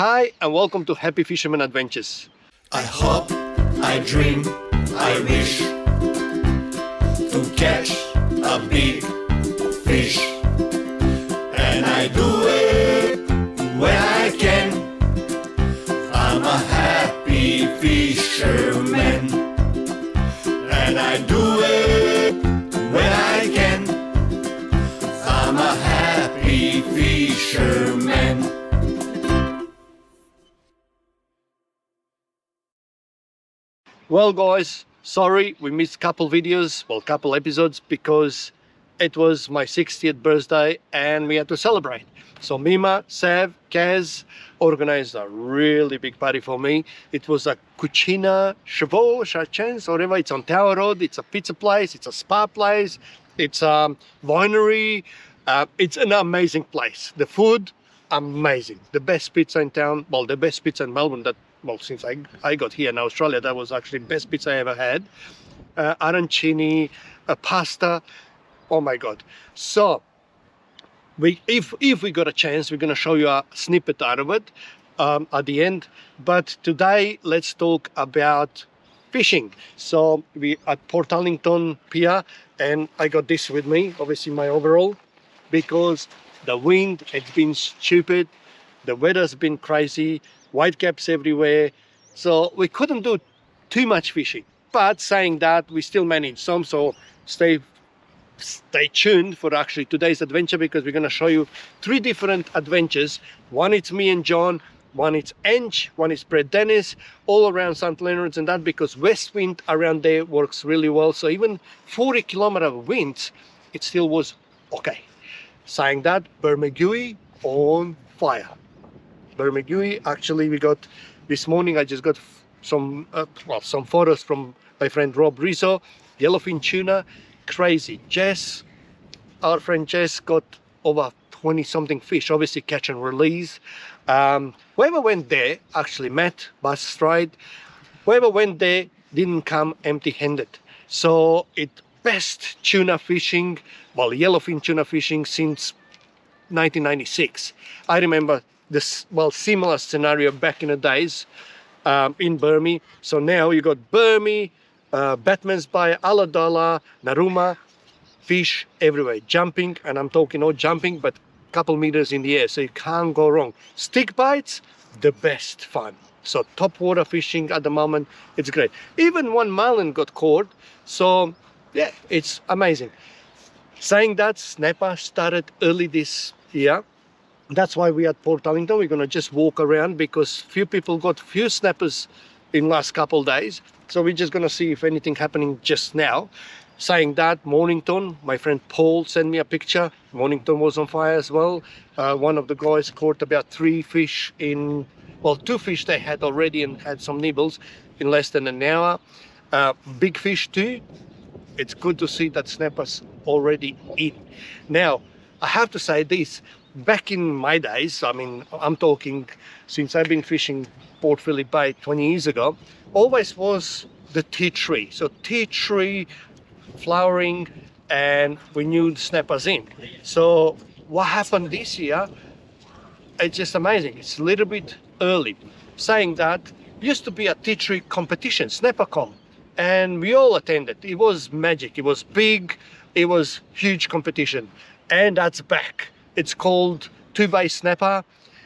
Hi and welcome to Happy Fisherman Adventures. I hope, I dream, I wish to catch a big fish, and I do it when I can. I'm a happy fisherman, and I do it when I can. I'm a happy fisherman. Well guys, sorry we missed couple episodes because it was my 60th birthday and we had to celebrate. So Mima, Sav, Kaz organized a really big party for me. It was a Cucina Chachens, or whatever. It's on Tower Road. It's a pizza place, it's a spa place, it's a winery. It's an amazing place. The food, amazing. The best pizza in town, well, the best pizza in Melbourne since I got here in Australia, that was actually the best pizza I ever had. Arancini, pasta, oh my God. So, if we got a chance, we're gonna show you a snippet out of it at the end. But today, let's talk about fishing. So, we at Port Arlington Pier, and I got this with me, obviously my overall, because the wind, it's been stupid, the weather's been crazy, whitecaps everywhere, so we couldn't do too much fishing. But saying that, we still managed some, so stay tuned for actually today's adventure, because we're going to show you 3 different adventures. One it's me and John, one it's Ange, one is Brett Dennis, all around St Leonards and that, because west wind around there works really well. So even 40-kilometer winds, it still was okay. Saying that, Bermagui on fire. Bermagui, actually we got this morning, I just got some photos from my friend Rob Rizzo. Yellowfin tuna, crazy. Jess, our friend Jess, got over 20 something fish, obviously catch and release. Whoever went there, actually Matt, Bass Stride, whoever went there didn't come empty-handed. So it best tuna fishing, well, yellowfin tuna fishing since 1996. I remember this, well, similar scenario back in the days in Burmy. So now you got Burmy, Batman's Bay, Aladala, Naruma, fish everywhere, jumping, and I'm talking not jumping, but a couple meters in the air, so you can't go wrong. Stick bites, the best fun. So top water fishing at the moment, it's great. Even one marlin got caught, so yeah, it's amazing. Saying that, snapper started early this year. That's why we at Port Arlington, we're gonna just walk around because few people got few snappers in last couple days. So we're just gonna see if anything happening just now. Saying that, Mornington, my friend Paul sent me a picture. Mornington was on fire as well. One of the guys caught about 3 fish in, well, 2 fish they had already and had some nibbles in less than an hour. Big fish too. It's good to see that snappers already in. Now, I have to say this, back in my days, I mean, I'm talking since I've been fishing Port Phillip Bay 20 years ago, always was the tea tree. So tea tree flowering, and we knew the snappers in. So what happened this year, it's just amazing. It's a little bit early. Saying that, used to be a tea tree competition, snapper comp, and we all attended. It was magic, it was big, it was huge competition, and that's back. It's called 2-Bay Snapper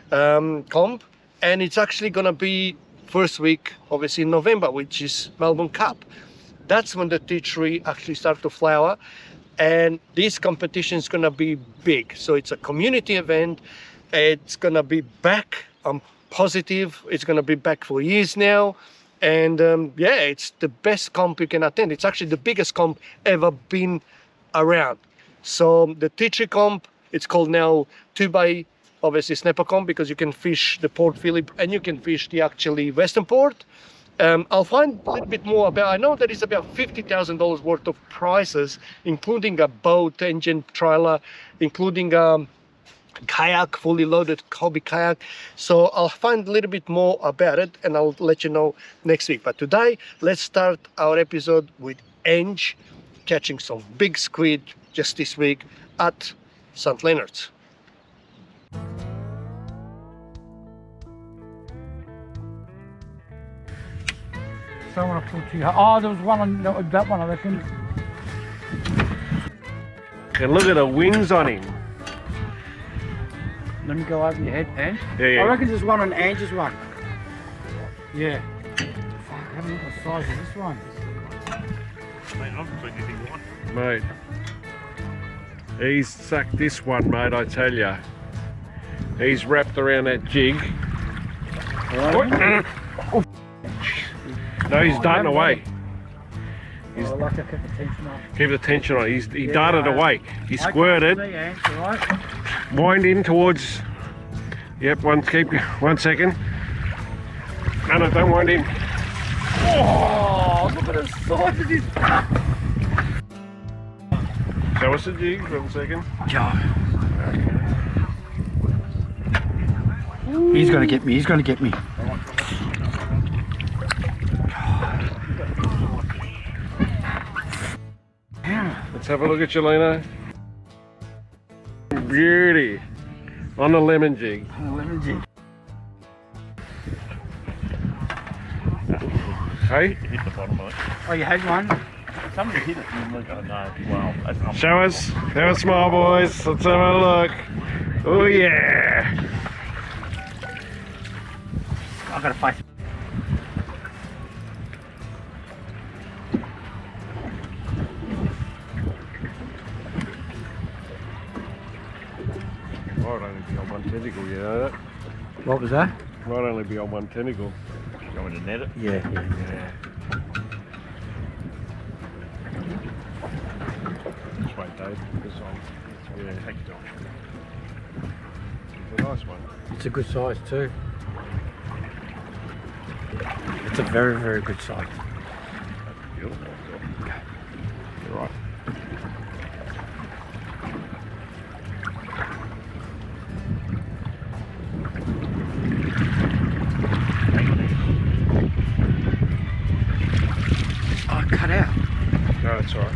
Comp, and it's actually gonna be first week, obviously in November, which is Melbourne Cup. That's when the tea tree actually start to flower, and this competition is gonna be big. So it's a community event. It's gonna be back. I'm positive it's gonna be back for years now. And yeah, it's the best comp you can attend. It's actually the biggest comp ever been around. So the tea tree comp, it's called now 2-Bay, obviously snapper comp, because you can fish the Port Phillip and you can fish the actually Western Port. I'll find a little bit more about, I know there is about $50,000 worth of prizes, including a boat engine trailer, including kayak, fully loaded hobby kayak. So I'll find a little bit more about it and I'll let you know next week. But today, let's start our episode with Ange catching some big squid just this week at St Leonards. don't want to pull too hard. Oh, there was one on that one, I reckon. And look at the wings on him. Let me go over your head, Ange. Yeah. I reckon there's one on Ange's one. Yeah. Fuck, have a look at the size of this one. Mate, he's sucked this one, mate, I tell ya. He's wrapped around that jig. Oh. No, he's darting away. I like to keep the tension on. Keep the tension on. He darted away. He squirted. See, Ange, right? Wind in towards. Yep, one second. No, don't wind in. Oh, look at the size of this. Show us the jig for a second. He's gonna get me, he's gonna get me. Let's have a look at you, Lena. Beauty. On the lemon jig. Hey? Hit the bottom of it. Oh, you had one? Somebody hit it and look, oh no, wow. That's Show us. Have a smile, boys. Let's have a look. Oh, yeah. I gotta fight. Might only be on one tentacle, you know that? What was that? Might only be on one tentacle. going to net it. Yeah. This way, Dave. This one. Yeah, take it off. It's a nice one. It's a good size too. It's a very, very good size. Beautiful. You're right. Oh, cut out. No, it's alright.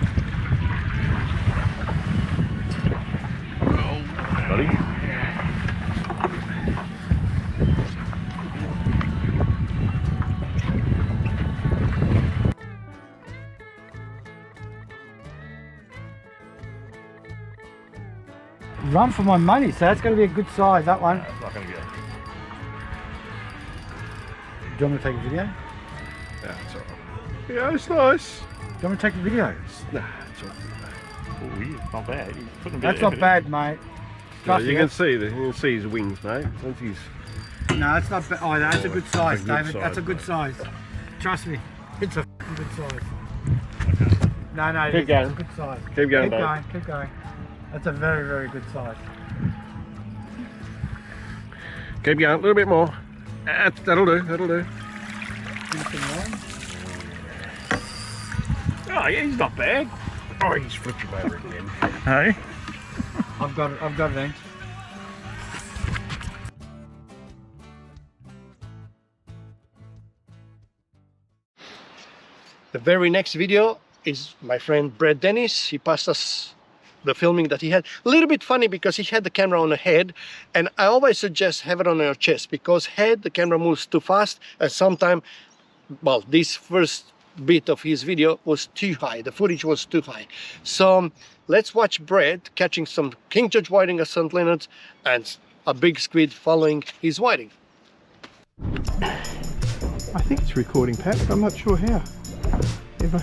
Buddy? Run for my money, so that's going to be a good size, that one. It's not going to go. Do you want me to take a video? Yeah, it's alright. Yeah, it's nice. Do you want me to take a video? Nah, it's alright. Oh, yeah, not bad. He's putting a bit That's of not effort bad, mate. No, Trust you me, can see his wings, mate. That's his. No, that's not bad. Oh, that's a good size, good David. size, That's a good mate. size. Trust me, it's a f***ing good size. No, it Keep is. going. It's a good size. Keep going, Keep Dave. going, keep going. That's a very, very good size. Keep going, a little bit more. That'll do, that'll do. Anything wrong? Oh, yeah, he's not bad. Oh, he's flipped him over again. Hey? I've got it, Ange. The very next video is my friend Brad Dennis. He passed us the filming that he had. A little bit funny because he had the camera on the head, and I always suggest have it on your chest because head the camera moves too fast, and sometimes, well, this first bit of his video was too high. The footage was too high. So let's watch Brad catching some king judge whiting at St Leonards and a big squid following his whiting. I think it's recording, Pat, but I'm not sure how. If I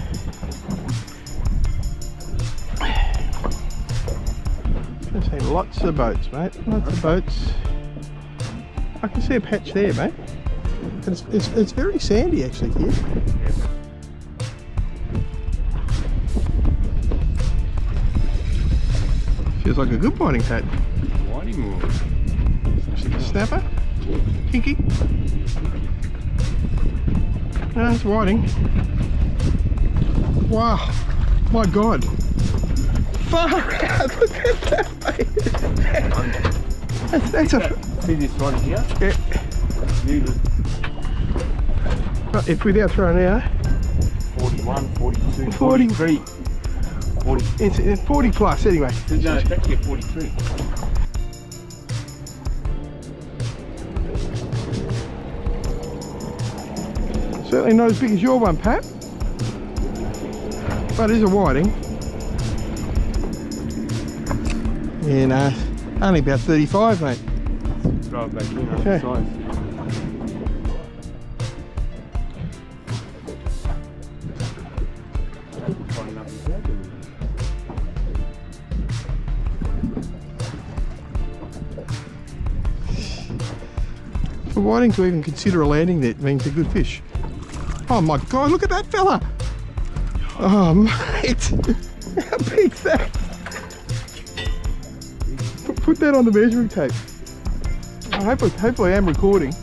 say lots of boats, mate. Lots of boats. I can see a patch there, mate. It's very sandy actually here. Feels like a good whiting patch. Whiting more. Snapper? Kinky? No, it's whiting. Wow, my God. Far out, look at that, mate. That's a... See this one here? Yeah. Right, if without throwing out, 41, 42, 40. 43. 40. it's 40 plus anyway. No, it's actually a 43. So Certainly not as big as your one, Pat. But it is a whiting. And only about 35, mate. Throw it back in, Okay. size. For whiting to even consider a landing net means a good fish. Oh my God, look at that fella! Oh mate, how big's that? Put that on the measuring tape. Hopefully I am recording.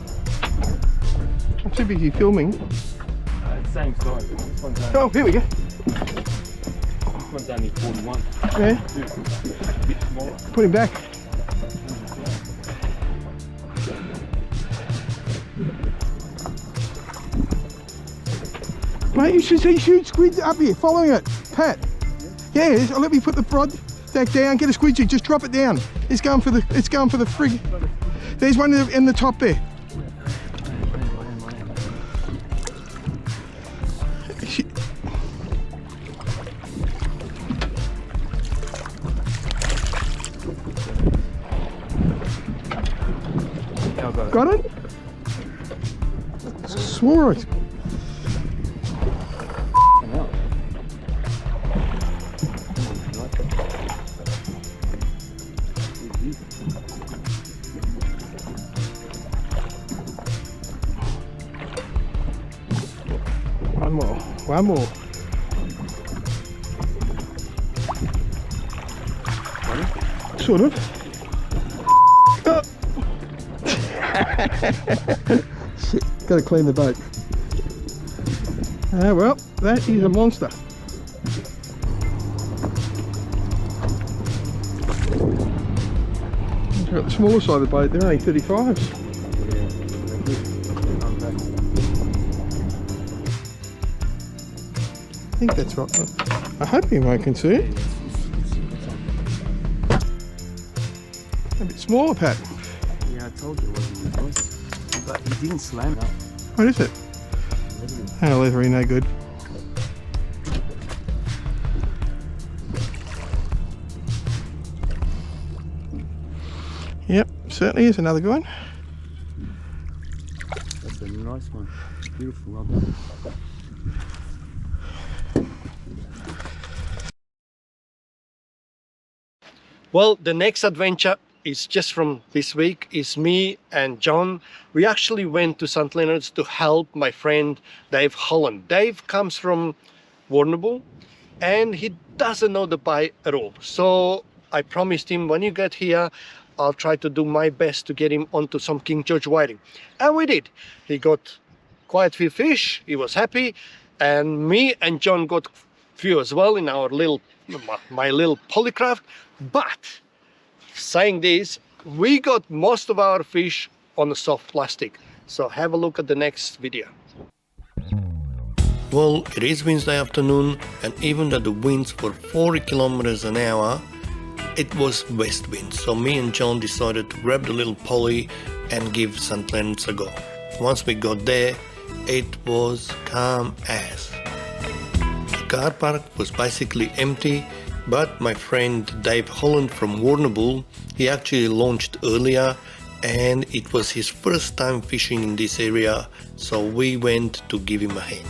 I'm too busy filming. Same size. This one's only, Oh, here we go. this one's only 41. Yeah, A bit smaller. put him back. Mate, you should see shoot squid up here, following it. Pat. Yeah, let me put the rod back down, get a squid jig, just drop it down. It's going for the frig. There's one in the top there. Now I've got it. Got it? Swore it. Now. One more. One more. Sort of. Oh. Shit, gotta clean the boat. Well, that is a monster. I've got the smaller side of the boat, they're only 35s. I think that's right. I hope anyone can see it. A bit smaller, Pat. Yeah, I told you it wasn't the voice. But he didn't slam up. What is it? Oh, leathery, no good. Yep, certainly is another good one. That's a nice one. Beautiful, well done. Well, the next adventure is just from this week. Is me and John. We actually went to St Leonards to help my friend Dave Holland. Dave comes from Warrnambool and he doesn't know the bay at all. So I promised him when you get here, I'll try to do my best to get him onto some King George whiting. And we did. He got quite a few fish. He was happy. And me and John got few as well in our little, my little polycraft. But saying this, we got most of our fish on the soft plastic. So have a look at the next video. Well, it is Wednesday afternoon, and even though the winds were 40 kilometers an hour, it was west wind. So me and John decided to grab the little poly and give St Leonards a go. Once we got there, it was calm as. The car park was basically empty, but my friend Dave Holland from Warrnambool, he actually launched earlier and it was his first time fishing in this area, so we went to give him a hand.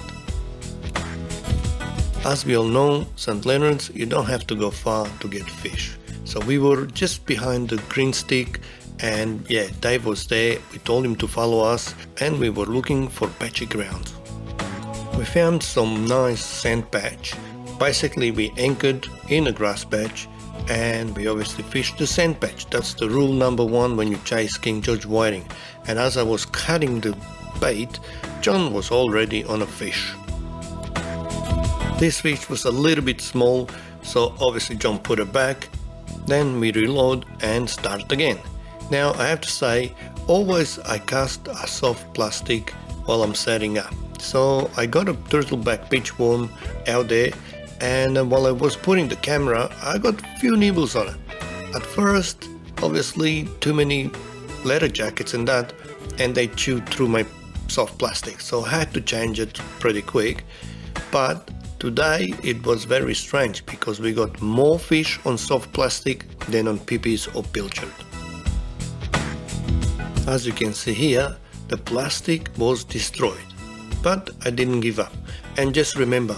As we all know, St Leonards, you don't have to go far to get fish. So we were just behind the green stick and yeah, Dave was there. We told him to follow us and we were looking for patchy ground. We found some nice sand patch. Basically we anchored in a grass patch and we obviously fished the sand patch. That's the rule number one when you chase King George whiting. And as I was cutting the bait, John was already on a fish. This fish was a little bit small, so obviously John put it back. Then we reload and start again. Now I have to say, always I cast a soft plastic while I'm setting up. So I got a turtleback pitchworm out there, and while I was putting the camera, I got a few nibbles on it. At first, obviously too many leather jackets and that, and they chewed through my soft plastic, so I had to change it pretty quick. But today it was very strange because we got more fish on soft plastic than on PPs or pilchard. As you can see here, the plastic was destroyed, but I didn't give up. And just remember,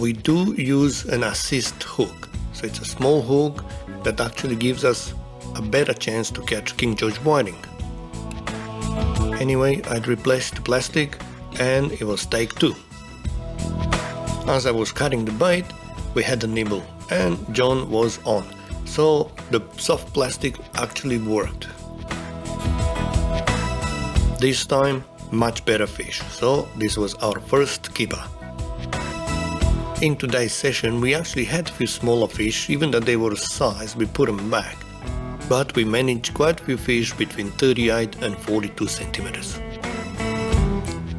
we do use an assist hook, so it's a small hook that actually gives us a better chance to catch King George whiting. Anyway, I'd replaced the plastic and it was take 2. As I was cutting the bait, we had a nibble and John was on, so the soft plastic actually worked. This time, much better fish, so this was our first keeper. In today's session, we actually had a few smaller fish, even though they were size, we put them back. But we managed quite a few fish between 38 and 42 centimeters.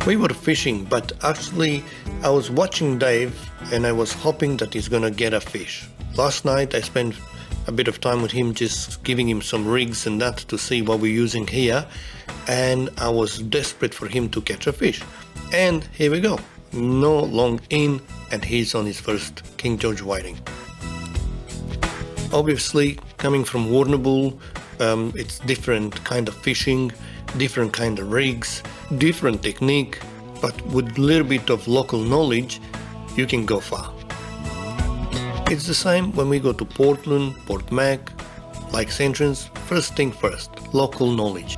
We were fishing, but actually I was watching Dave and I was hoping that he's gonna get a fish. Last night I spent a bit of time with him, just giving him some rigs and that to see what we're using here, and I was desperate for him to catch a fish. And here we go, no long in, and he's on his first King George whiting. Obviously, coming from Warrnambool, it's different kind of fishing, different kind of rigs, different technique, but with a little bit of local knowledge, you can go far. It's the same when we go to Portland, Port Mac, Lakes Entrance. First thing first, local knowledge.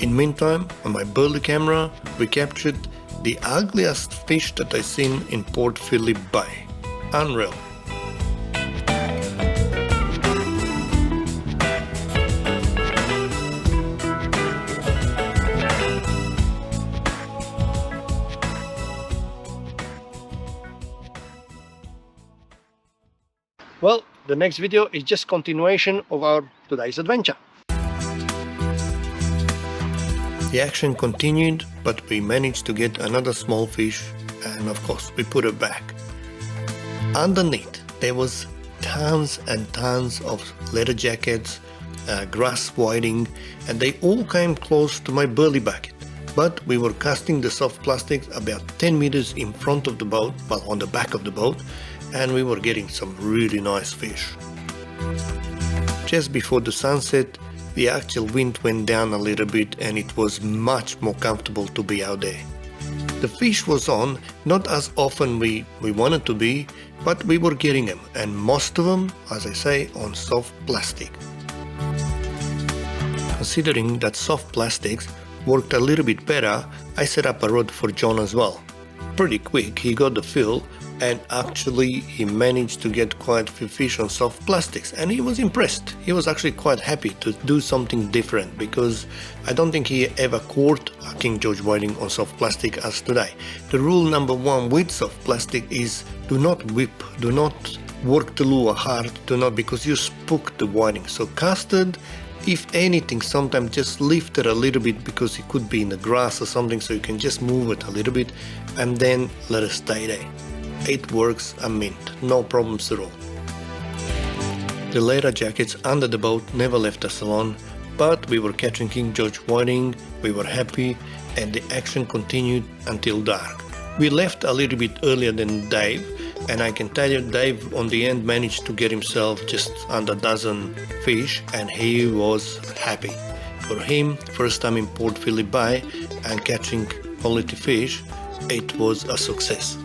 In meantime, on my burley camera, we captured the ugliest fish that I seen in Port Phillip Bay. Unreal. Well, the next video is just continuation of our today's adventure. The action continued, but we managed to get another small fish, and of course we put it back. Underneath there was tons and tons of leather jackets, grass whiting, and they all came close to my burley bucket. But we were casting the soft plastics about 10 meters in front of the boat, well, on the back of the boat, and we were getting some really nice fish. Just before the sunset, the actual wind went down a little bit and it was much more comfortable to be out there. The fish was on, not as often we wanted to be, but we were getting them, and most of them, as I say, on soft plastic. Considering that soft plastics worked a little bit better, I set up a rod for John as well. Pretty quick, he got the feel, and actually he managed to get quite a few fish on soft plastics, and he was impressed. He was actually quite happy to do something different, because I don't think he ever caught a King George whiting on soft plastic as today. The rule number 1 with soft plastic is do not whip, do not work the lure hard, do not, because you spook the whiting. So casted, if anything, sometimes just lift it a little bit, because it could be in the grass or something, so you can just move it a little bit and then let it stay there. It works a mint, no problems at all. The leather jackets under the boat never left us alone, but we were catching King George whiting, we were happy, and the action continued until dark. We left a little bit earlier than Dave, and I can tell you Dave on the end managed to get himself just under a dozen fish, and he was happy. For him, first time in Port Phillip Bay and catching quality fish, it was a success.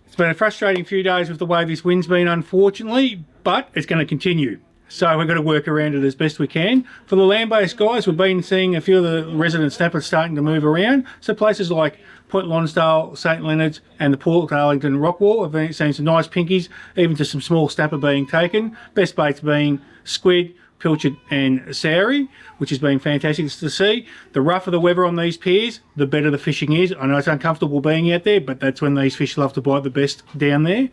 It's been a frustrating few days with the way this wind's been, unfortunately, but it's going to continue. So we've got to work around it as best we can. For the land-based guys, we've been seeing a few of the resident snappers starting to move around. So places like Point Lonsdale, St Leonards and the Port Arlington Rockwall have seen some nice pinkies, even to some small snapper being taken. Best baits being squid, pilchard and saury, which has been fantastic to see. The rougher the weather on these piers, the better the fishing is. I know it's uncomfortable being out there, but that's when these fish love to bite the best down there.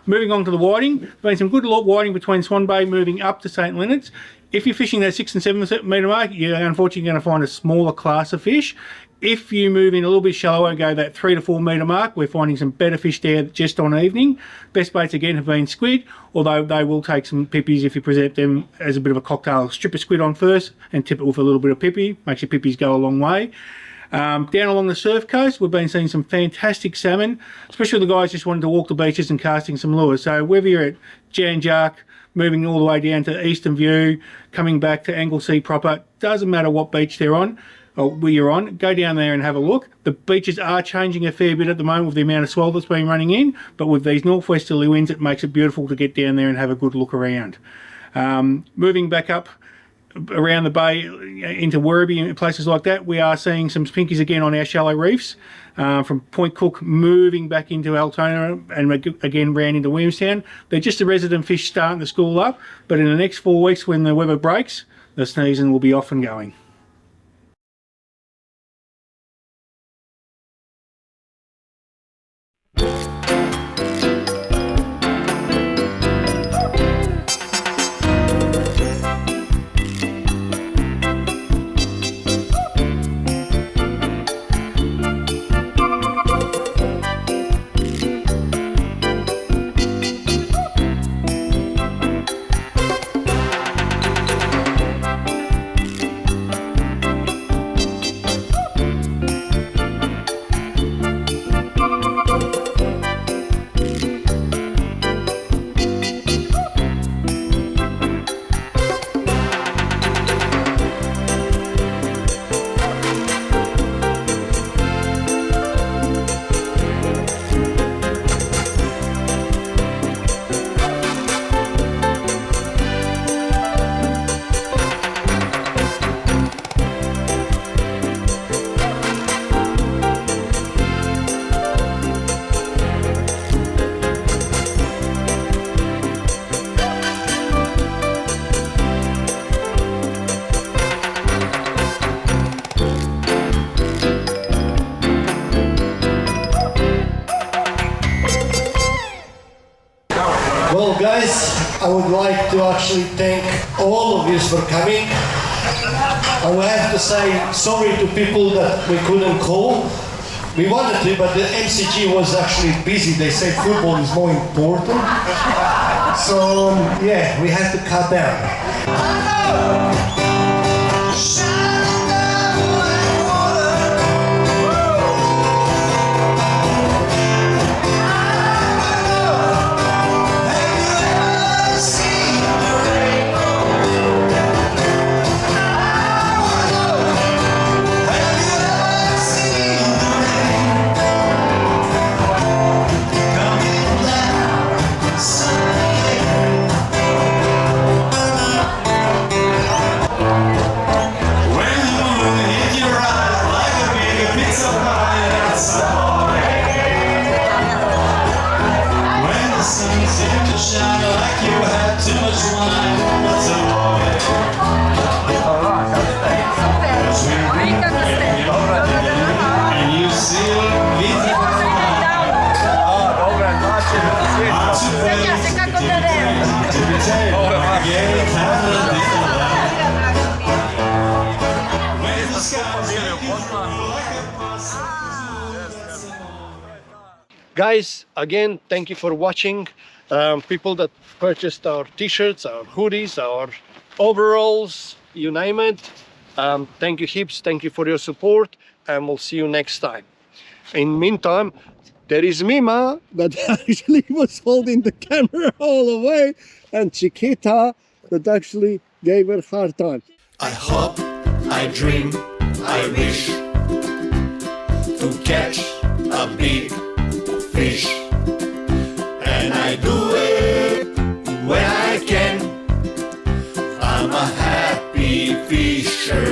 Moving on to the whiting, been some good whiting between Swan Bay moving up to St Leonards. If you're fishing that 6 and 7 metre mark, you're unfortunately going to find a smaller class of fish. If you move in a little bit shallower and go that 3 to 4 metre mark, we're finding some better fish there just on evening. Best baits again have been squid, although they will take some pippies if you present them as a bit of a cocktail. Strip a squid on first and tip it with a little bit of pippy. Makes your pippies go a long way. Down along the surf coast, we've been seeing some fantastic salmon, especially the guys just wanting to walk the beaches and casting some lures. So whether you're at Jan Jark, moving all the way down to Eastern View, coming back to Anglesea proper, doesn't matter what beach they're on or where you're on, go down there and have a look. The beaches are changing a fair bit at the moment with the amount of swell that's been running in, but with these northwesterly winds, it makes it beautiful to get down there and have a good look around. Moving back up around the bay into Werribee and places like that, we are seeing some pinkies again on our shallow reefs, from Point Cook moving back into Altona and again round into Williamstown. They're just the resident fish starting to school up, but in the next 4 weeks when the weather breaks, the season will be off and going. Well guys, I would like to actually thank all of you for coming. I will have to say sorry to people that we couldn't call. We wanted to, but the MCG was actually busy. They said football is more important. So yeah, we had to cut down. Guys, again, thank you for watching. People that purchased our t-shirts, our hoodies, our overalls, you name it. Thank you heaps, thank you for your support, and we'll see you next time. In the meantime, there is Mima that actually was holding the camera all the way, and Chiquita that actually gave her a hard time. I hope, I dream, I wish to catch a big fish, and I do it when I can. I'm a happy fisher.